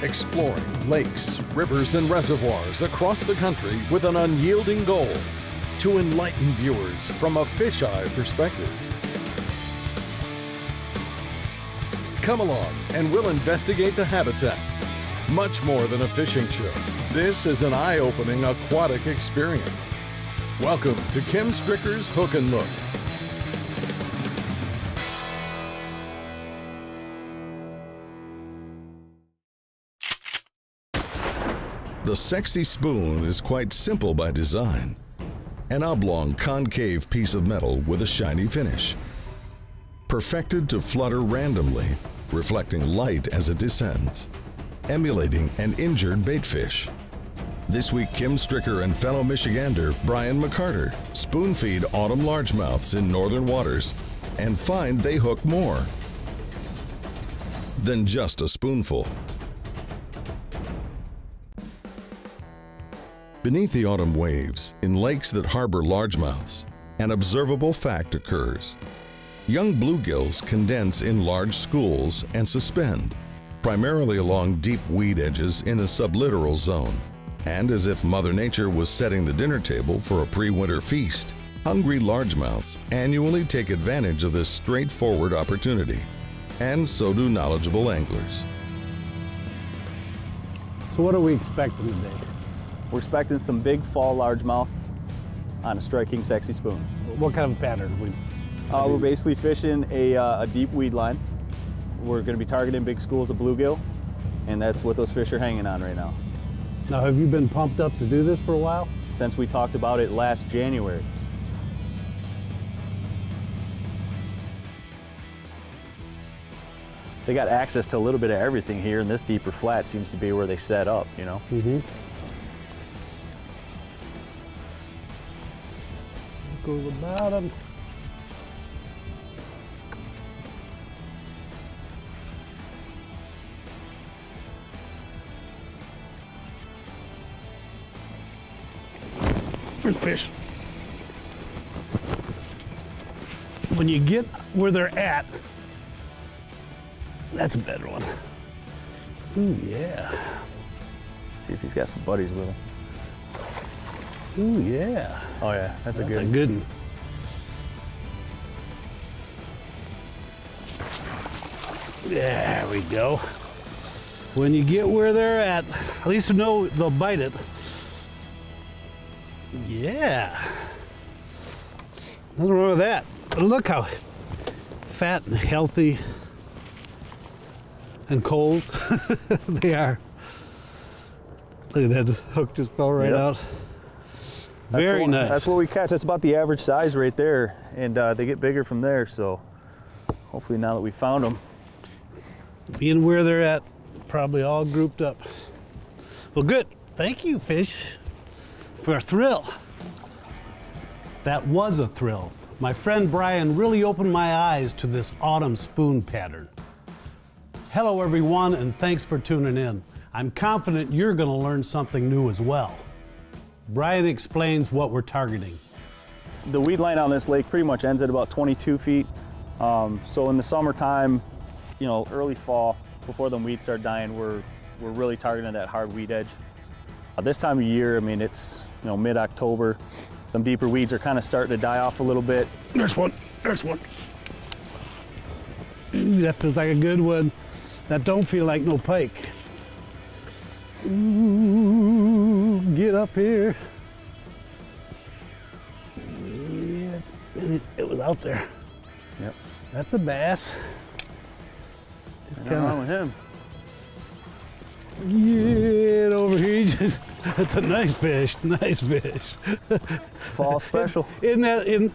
exploring lakes, rivers, and reservoirs across the country with an unyielding goal to enlighten viewers from a fisheye perspective. Come along and we'll investigate the habitat. Much more than a fishing show, this is an eye-opening aquatic experience. Welcome to Kim Stricker's Hook and Look. The sexy spoon is quite simple by design. An oblong concave piece of metal with a shiny finish. Perfected to flutter randomly, reflecting light as it descends, emulating an injured baitfish. This week, Kim Stricker and fellow Michigander Brian McCarter spoon feed autumn largemouths in northern waters and find they hook more than just a spoonful. Beneath the autumn waves, in lakes that harbor largemouths, an observable fact occurs. Young bluegills condense in large schools and suspend, primarily along deep weed edges in a sublittoral zone. And as if Mother Nature was setting the dinner table for a pre-winter feast, hungry largemouths annually take advantage of this straightforward opportunity. And so do knowledgeable anglers. So what are we expecting today? We're expecting some big fall largemouth on a striking sexy spoon. What kind of pattern? We're basically fishing a deep weed line. We're going to be targeting big schools of bluegill, and that's what those fish are hanging on right now. Now, have you been pumped up to do this for a while? Since we talked about it last January. They got access to a little bit of everything here, and this deeper flat seems to be where they set up, you know? Mm-hmm. Go to the bottom. Where's the fish? When you get where they're at, that's a better one. Ooh, yeah. See if he's got some buddies with him. Ooh, yeah. Oh yeah, that's a good one. There we go. When you get where they're at least you know they'll bite it. Yeah. Nothing wrong with that. But look how fat and healthy and cold they are. Look at that, the hook just fell right out. Very nice. That's what we catch. That's about the average size right there, and they get bigger from there. So hopefully now that we found them, being where they're at, probably all grouped up. Well, good. Thank you, fish, for a thrill. That was a thrill. My friend Brian really opened my eyes to this autumn spoon pattern. Hello, everyone, and thanks for tuning in. I'm confident you're going to learn something new as well. Brian explains what we're targeting. The weed line on this lake pretty much ends at about 22 feet. So in the summertime, you know, early fall, before the weeds start dying, we're really targeting that hard weed edge. This time of year, I mean, it's, you know, mid-October. Some deeper weeds are kind of starting to die off a little bit. There's one. There's one. That feels like a good one. That don't feel like no pike. Ooh, get up here. Yeah, it was out there. Yep. That's a bass. Just kind of with him. Get over here. That's a nice fish. Nice fish. Fall special. But isn't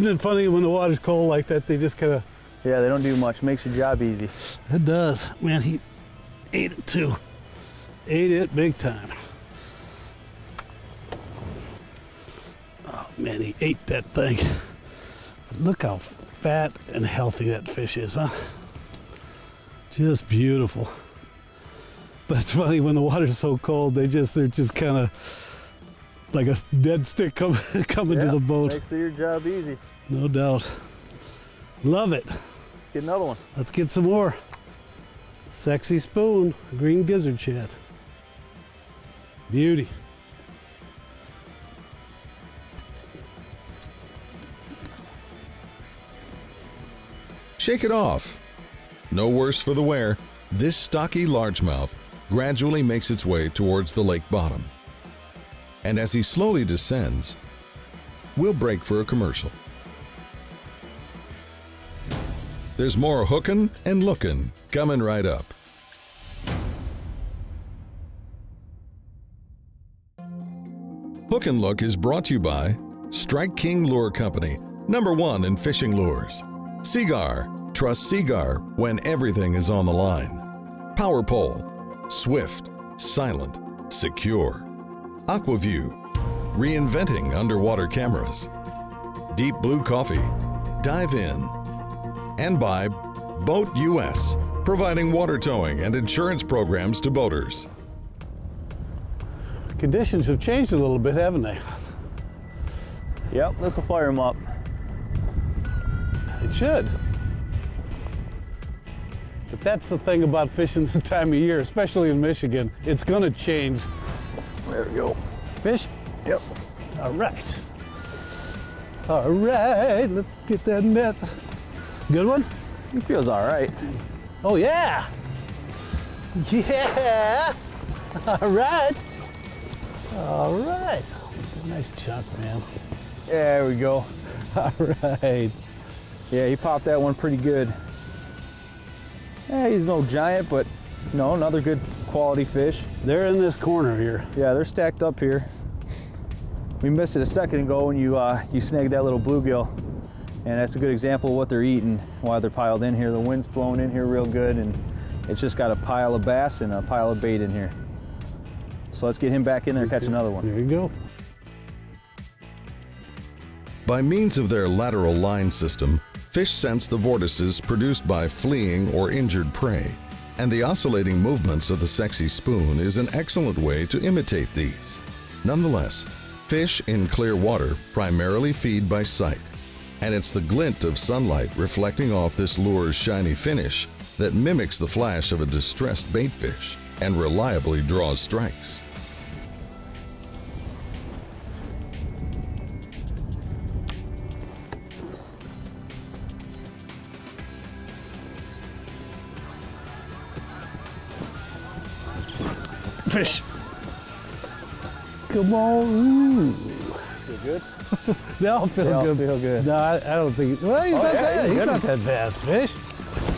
it funny when the water's cold like that? They just kind of. Yeah, they don't do much. Makes your job easy. It does. Man, he ate it too. Ate it big time. Oh man, he ate that thing. Look how fat and healthy that fish is, huh? Just beautiful. But it's funny when the water's so cold, they're just kind of like a dead stick coming to the boat. Makes your job easy. No doubt. Love it. Let's get another one. Let's get some more. Sexy spoon, green gizzard shad. Beauty. Shake it off. No worse for the wear, this stocky largemouth gradually makes its way towards the lake bottom. And as he slowly descends, we'll break for a commercial. There's more hookin' and lookin' coming right up. Hook and Look is brought to you by Strike King Lure Company, #1 in fishing lures. Seagar, trust Seagar when everything is on the line. Power Pole, swift, silent, secure. Aquaview, reinventing underwater cameras. Deep Blue Coffee, dive in. And by Boat US, providing water towing and insurance programs to boaters. Conditions have changed a little bit, haven't they? Yep, this will fire him up. It should. But that's the thing about fishing this time of year, especially in Michigan. It's gonna change. There we go. Fish? Yep. All right. All right, let's get that net. Good one? He feels all right. Oh yeah. Yeah. All right. All right. Nice chunk, man. There we go. All right. Yeah, he popped that one pretty good. Yeah, he's no giant, but no, another good quality fish. They're in this corner here. Yeah, they're stacked up here. We missed it a second ago when you snagged that little bluegill. And that's a good example of what they're eating, why they're piled in here. The wind's blowing in here real good, and it's just got a pile of bass and a pile of bait in here. So let's get him back in there and catch another one. There you go. By means of their lateral line system, fish sense the vortices produced by fleeing or injured prey, and the oscillating movements of the sexy spoon is an excellent way to imitate these. Nonetheless, fish in clear water primarily feed by sight, and it's the glint of sunlight reflecting off this lure's shiny finish that mimics the flash of a distressed baitfish and reliably draws strikes. Fish. Come on. Ooh. Feel good? They all feel good. Feel good. No, I don't think. Well, he's not bad. He's not that bad, fish.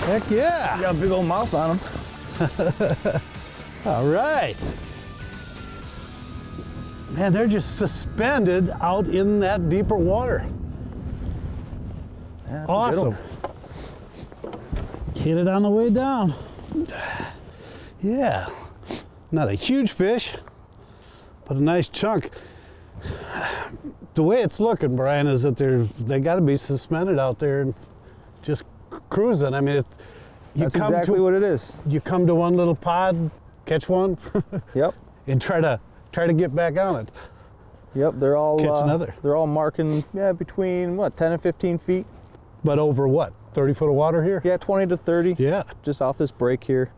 Heck yeah. You got a big old mouth on him. All right. Man, they're just suspended out in that deeper water. Yeah, Awesome. Hit it on the way down. Yeah. Not a huge fish, but a nice chunk. The way it's looking, Brian, is that they got to be suspended out there and just cruising. I mean, That's exactly what it is. You come to one little pod, catch one, Yep. and try to get back on it. Yep. They're all Catch another. They're all marking between what 10 and 15 feet. But over what, 30 foot of water here? Yeah, 20 to 30. Yeah. Just off this break here.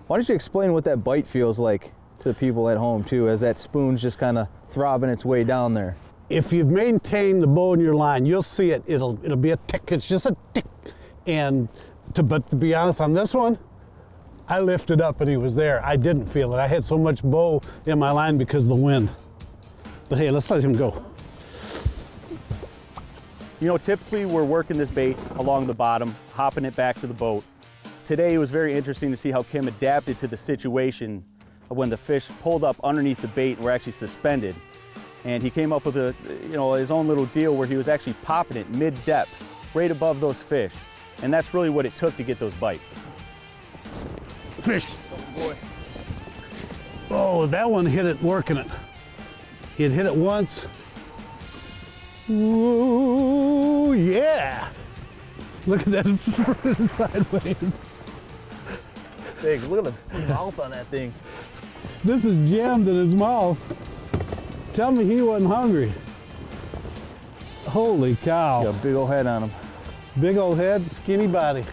Why don't you explain what that bite feels like to the people at home too, as that spoon's just kind of throbbing its way down there? If you've maintained the bow in your line, you'll see it. It'll be a tick. It's just a tick. But to be honest, on this one, I lifted up and he was there. I didn't feel it. I had so much bow in my line because of the wind. But hey, let's let him go. You know, typically we're working this bait along the bottom, hopping it back to the boat. Today it was very interesting to see how Kim adapted to the situation of when the fish pulled up underneath the bait and were actually suspended. And he came up with his own little deal where he was actually popping it mid-depth, right above those fish. And that's really what it took to get those bites. Fish. Oh boy. Oh, that one hit it working it. He had hit it once. Ooh, yeah. Look at that sideways. Big, look at the mouth on that thing. This is jammed in his mouth. Tell me he wasn't hungry. Holy cow. Got a big old head on him. Big old head, skinny body.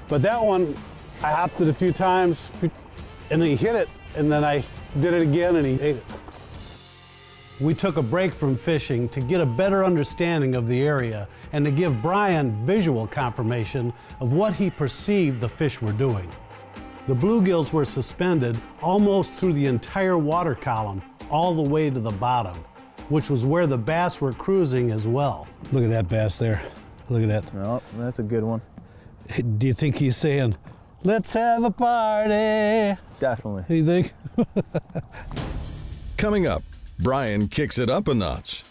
But that one, I hopped it a few times, and then he hit it, and then I did it again, and he ate it. We took a break from fishing to get a better understanding of the area and to give Brian visual confirmation of what he perceived the fish were doing. The bluegills were suspended almost through the entire water column, all the way to the bottom, which was where the bass were cruising as well. Look at that bass there. Look at that. Oh, that's a good one. Do you think he's saying, let's have a party? Definitely. You think? Coming up, Brian kicks it up a notch.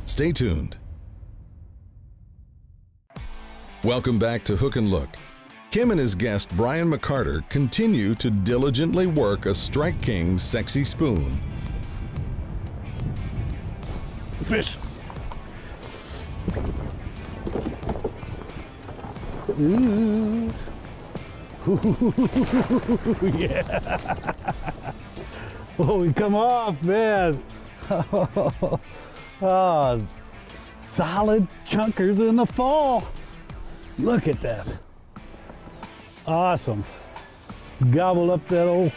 Stay tuned. Welcome back to Hook and Look. Kim and his guest Brian McCarter continue to diligently work a Strike King sexy spoon. Fish. Ooh. Yeah. Oh, we come off, man. Oh, solid chunkers in the fall. Look at that. Awesome. Gobbled up that old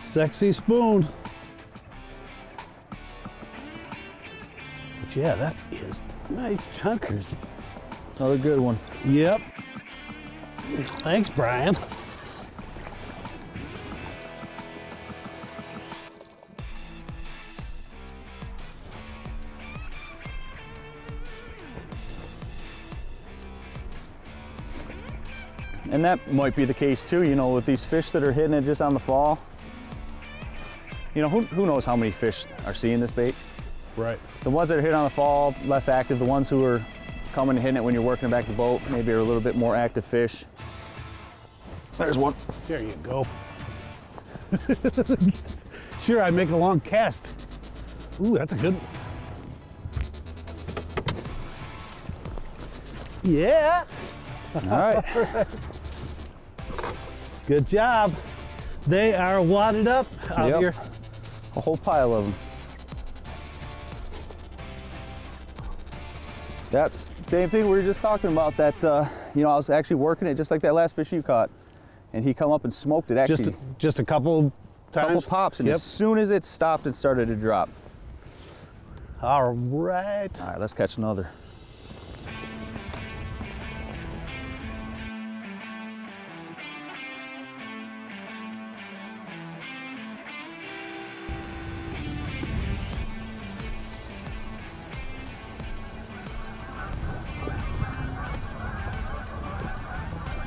sexy spoon. But yeah, that is nice chunkers. Another good one. Yep. Thanks, Brian. And that might be the case too, you know, with these fish that are hitting it just on the fall. You know, who knows how many fish are seeing this bait? Right. The ones that are hitting on the fall, less active. The ones who are coming and hitting it when you're working back the boat, maybe are a little bit more active fish. There's one. There you go. Sure, I make a long cast. Ooh, that's a good one. Yeah. All right. Good job. They are wadded up out here. A whole pile of them. That's the same thing we were just talking about, that, you know, I was actually working it just like that last fish you caught. And he come up and smoked it actually. Just a couple times? Couple pops, and as soon as it stopped, it started to drop. All right. All right, let's catch another.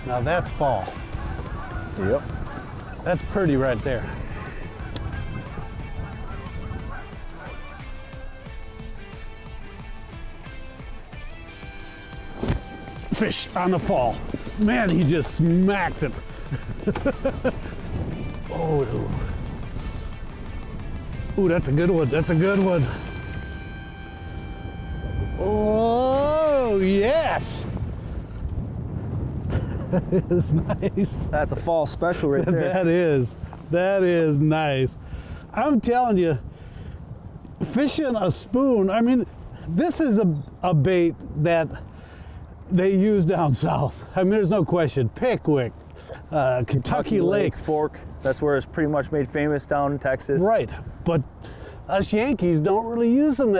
Now that's fall. Yep. That's pretty right there. Fish on the fall. Man, he just smacked it. Oh, ooh, that's a good one. That's a good one. Oh, yes. That is nice. That's a fall special right there. That is nice. I'm telling you, fishing a spoon, I mean, this is a bait that they use down south. I mean, there's no question. Pickwick, Kentucky Lake. Fork, that's where it's pretty much made famous down in Texas. Right, but us Yankees don't really use them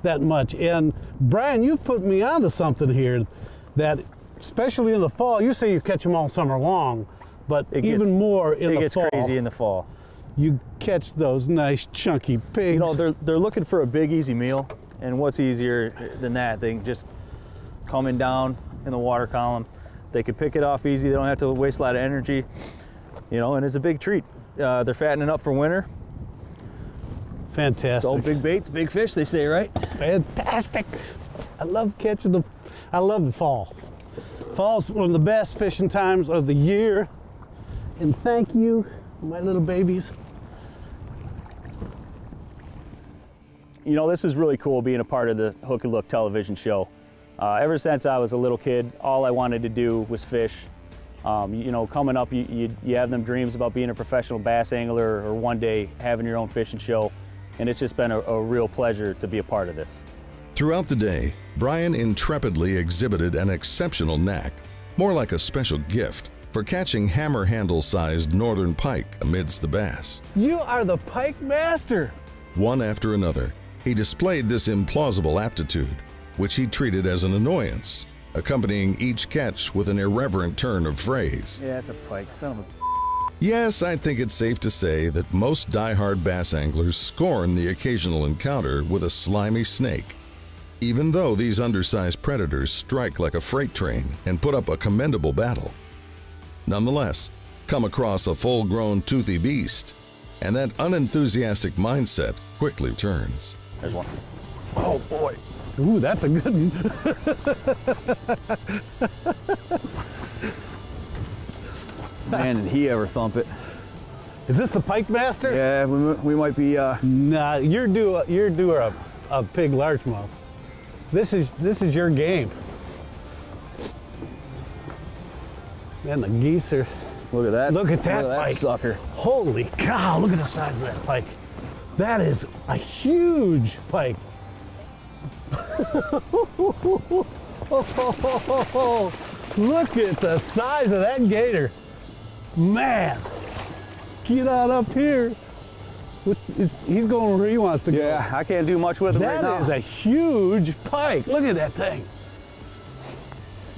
that much. And Brian, you've put me onto something here that, especially in the fall, you say you catch them all summer long, but even more in the fall. It gets crazy in the fall. You catch those nice chunky pigs. You know, they're looking for a big easy meal, and what's easier than that? They can just coming down in the water column. They can pick it off easy. They don't have to waste a lot of energy, you know, and it's a big treat. They're fattening up for winter. Fantastic. So big baits, big fish, they say, right? Fantastic. I love catching I love the fall. Fall's one of the best fishing times of the year. And thank you, my little babies. You know, this is really cool being a part of the Hook and Look television show. Ever since I was a little kid, all I wanted to do was fish. You know, coming up, you have them dreams about being a professional bass angler or one day having your own fishing show. And it's just been a real pleasure to be a part of this. Throughout the day, Brian intrepidly exhibited an exceptional knack more like a special gift for catching hammer handle-sized northern pike amidst the bass. You are the pike master. One after another, he displayed this implausible aptitude, which he treated as an annoyance, accompanying each catch with an irreverent turn of phrase. Yeah, it's a pike, son of a... Yes, I think it's safe to say that most die-hard bass anglers scorn the occasional encounter with a slimy snake, even though these undersized predators strike like a freight train and put up a commendable battle. Nonetheless, come across a full-grown toothy beast, and that unenthusiastic mindset quickly turns. There's one. Oh boy. Ooh, that's a good one. Man, did he ever thump it. Is this the pike master? Yeah, we might be... Nah, you're due a pig largemouth. This is your game. And the geese are... Look at that. Look at that pike. Sucker. Holy cow, look at the size of that pike. That is a huge pike. Look at the size of that gator. Man, get out up here. He's going where he wants to go. Yeah, I can't do much with him right now. That is a huge pike. Look at that thing.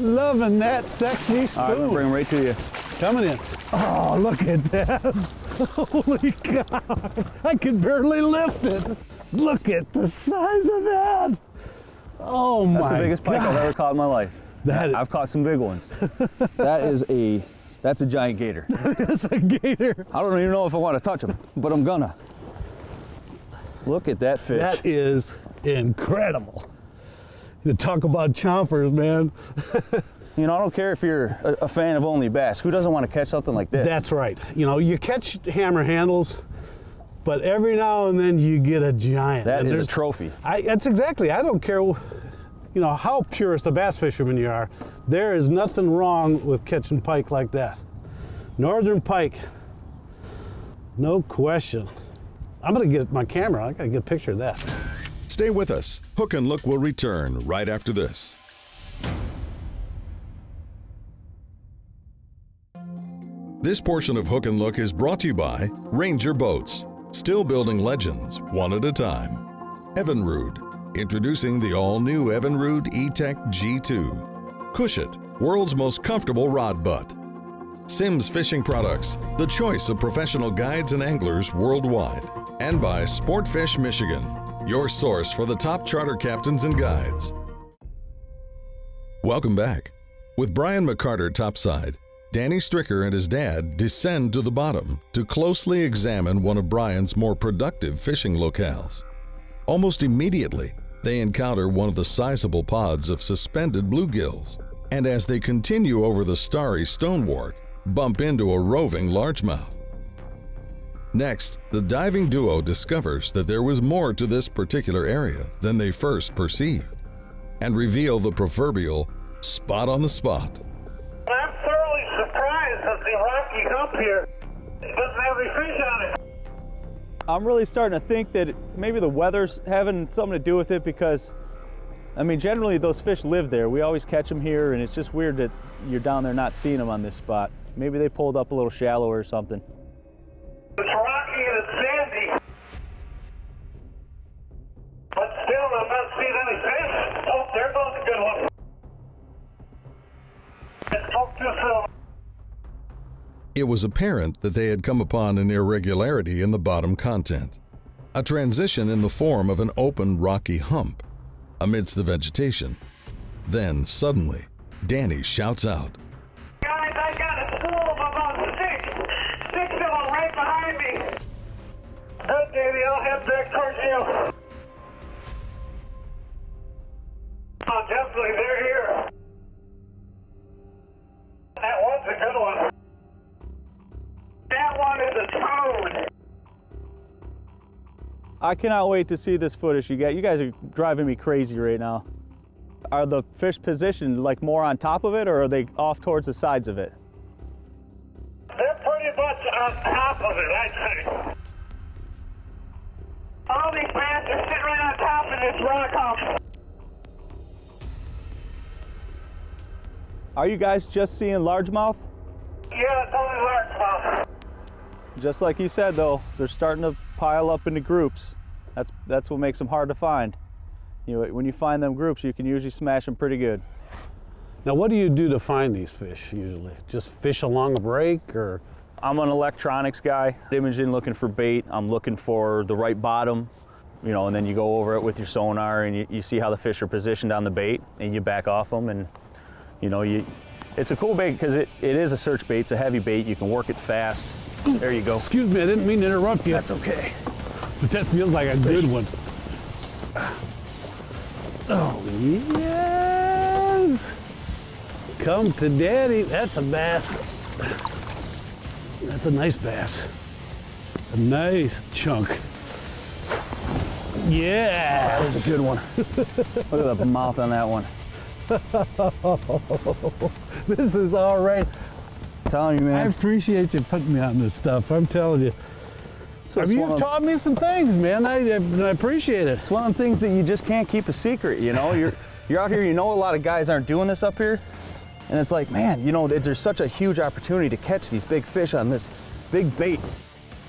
Loving that sexy spoon. All right, I'm gonna bring him right to you. Coming in. Oh, look at that. Holy cow. I can barely lift it. Look at the size of that. Oh my God. That's the biggest pike I've ever caught in my life. I've caught some big ones. That's a giant gator. That's a gator. I don't even know if I want to touch him, but I'm gonna. Look at that fish. That is incredible. You talk about chompers, man. You know, I don't care if you're a fan of only bass. Who doesn't want to catch something like this? That's right. You know, you catch hammer handles, but every now and then you get a giant. That is a trophy. That's exactly. I don't care, you know, how purist a bass fisherman you are. There is nothing wrong with catching pike like that. Northern pike, no question. I'm gonna get my camera. I gotta get a picture of that. Stay with us. Hook and Look will return right after this. This portion of Hook and Look is brought to you by Ranger Boats, still building legends one at a time. Evinrude, introducing the all-new Evinrude E-Tech G2. Cushit, world's most comfortable rod butt. Simms Fishing Products, the choice of professional guides and anglers worldwide. And by Sportfish Michigan, your source for the top charter captains and guides. Welcome back. With Brian McCarter topside, Danny Stricker and his dad descend to the bottom to closely examine one of Brian's more productive fishing locales. Almost immediately, they encounter one of the sizable pods of suspended bluegills, and as they continue over the starry stonewort, bump into a roving largemouth. Next, the diving duo discovers that there was more to this particular area than they first perceived, and reveal the proverbial spot on the spot. I'm thoroughly surprised that the rocky hump here doesn't have any fish on it. I'm really starting to think that maybe the weather's having something to do with it, because, I mean, generally those fish live there. We always catch them here, and it's just weird that you're down there not seeing them on this spot. Maybe they pulled up a little shallower or something. It's rocky and it's sandy. But still, I'm not seeing any fish. Oh, there goes a good one. It's spoke too soon. It was apparent that they had come upon an irregularity in the bottom content, a transition in the form of an open rocky hump amidst the vegetation. Then, suddenly, Danny shouts out, Guys, I got a school of about six of them right behind me. Good, Danny, I'll head back towards you. Oh, definitely, they're here. That one's a good one. That one is a toad. I cannot wait to see this footage you get. You guys are driving me crazy right now. Are the fish positioned like more on top of it, or are they off towards the sides of it? They're pretty much on top of it, I'd say. All these bass are sitting right on top of this rock hump. Are you guys just seeing largemouth? Yeah, it's only largemouth. Just like you said though, they're starting to pile up into groups. That's what makes them hard to find. You know, when you find them groups, you can usually smash them pretty good. Now, what do you do to find these fish usually? Just fish along a break, or? I'm an electronics guy, imaging, looking for bait. I'm looking for the right bottom, you know, and then you go over it with your sonar and you see how the fish are positioned on the bait and you back off them, and you know, it's a cool bait because it is a search bait. It's a heavy bait. You can work it fast. There you go. Excuse me, I didn't mean to interrupt you. That's okay. But that feels like a good one. Oh, yes! Come to daddy. That's a bass. That's a nice bass. A nice chunk. Yeah, that's a good one. Look at the mouth on that one. This is all right. I'm telling you, man. I appreciate you putting me on this stuff. I'm telling you. So You've taught me some things, man. I appreciate it. It's one of the things that you just can't keep a secret, you know? You're out here, you know a lot of guys aren't doing this up here. And it's like, man, you know, there's such a huge opportunity to catch these big fish on this big bait.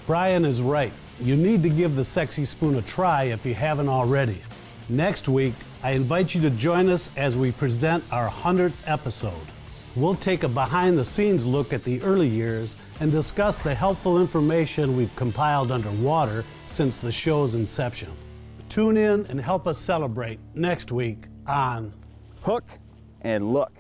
Brian is right. You need to give the Sexy Spoon a try if you haven't already. Next week, I invite you to join us as we present our 100th episode. We'll take a behind-the-scenes look at the early years and discuss the helpful information we've compiled underwater since the show's inception. Tune in and help us celebrate next week on Hook and Look.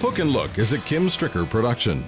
Hook and Look is a Kim Stricker production.